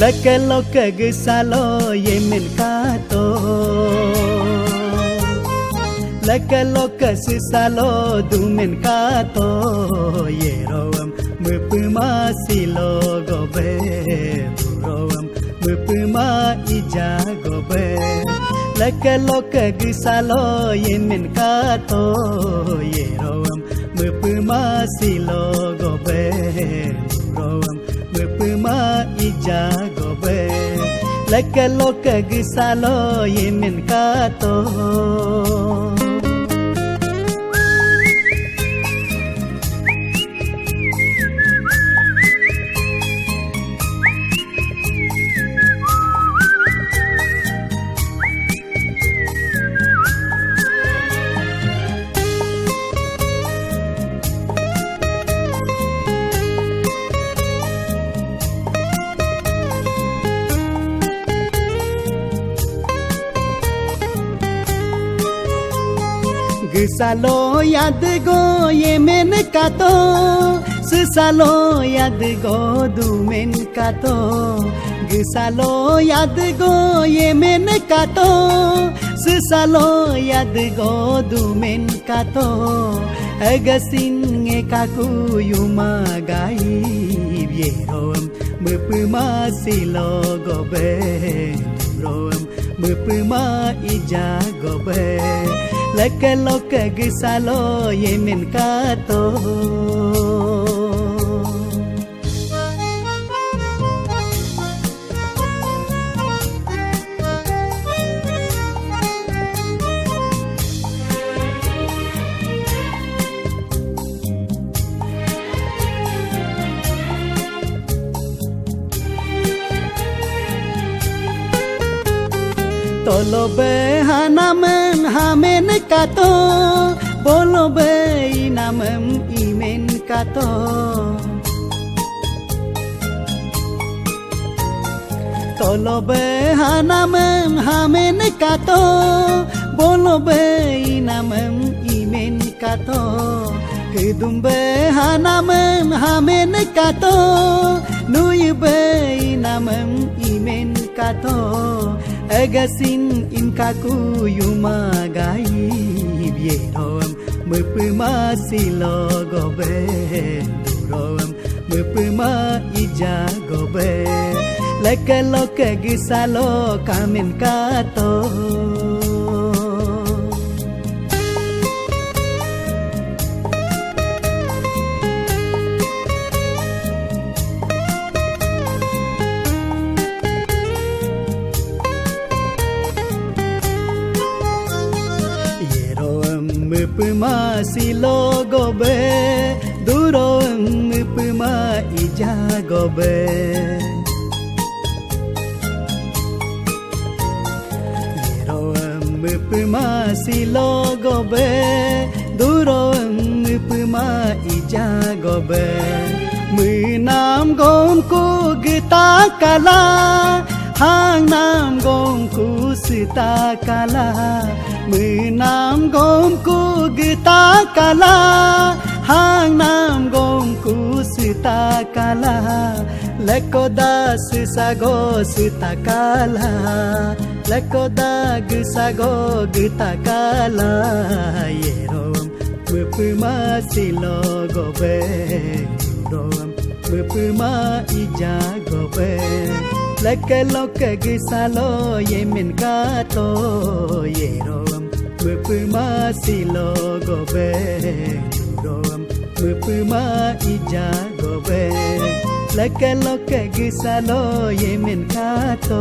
Lekelo kegesalo yemen kato Lekelo kesisalo dumen kato Yeroam mepema silo gobe Buroam mepema ija gobe Lekelo kegesalo yemen kato Yeroam mepema silo gobe Buroam mepema ija gobe Lekelo kegesalo yemen kato Gesalo yad go yemen kato Sesalo yad go dumen kato Gesalo yad go yemen kato Sesalo yad go dumen kato Agasin ngekaku yuma gaib Yeroam mepema silo gobe Roam mepema ija gobe Lekelo kegesalo yemen kato Tolo be hanamen hamen kato Bolo be inamem imen kato Tolo be hanamen hamen kato Bolo be inamem imen kato Kedum be hanamen hamen kato Nuy be inamem imen kato Agasin inkaku yuma gaib Yeroam mepema silo gobe Duroam mepema ija gobe Lekelo kegesalo kamen kato Mepema silo gobe Duroam mepema ija gobe Yeroam mepema silo gobe Duroam mepema ija gobe Menam gomku gita kala Hang nam gomku sita kala Menam gomku gita kala Hang nam gomku sita kala Lekoda sisago sita kala Lekoda gisago gita kala Yeroam mepema silo gobe Duroam mepema ija gobe Lekelo kegesalo yemen kato Yeroam mepema silo gobe Duroam mepema ija gobe Lekelo kegesalo yemen kato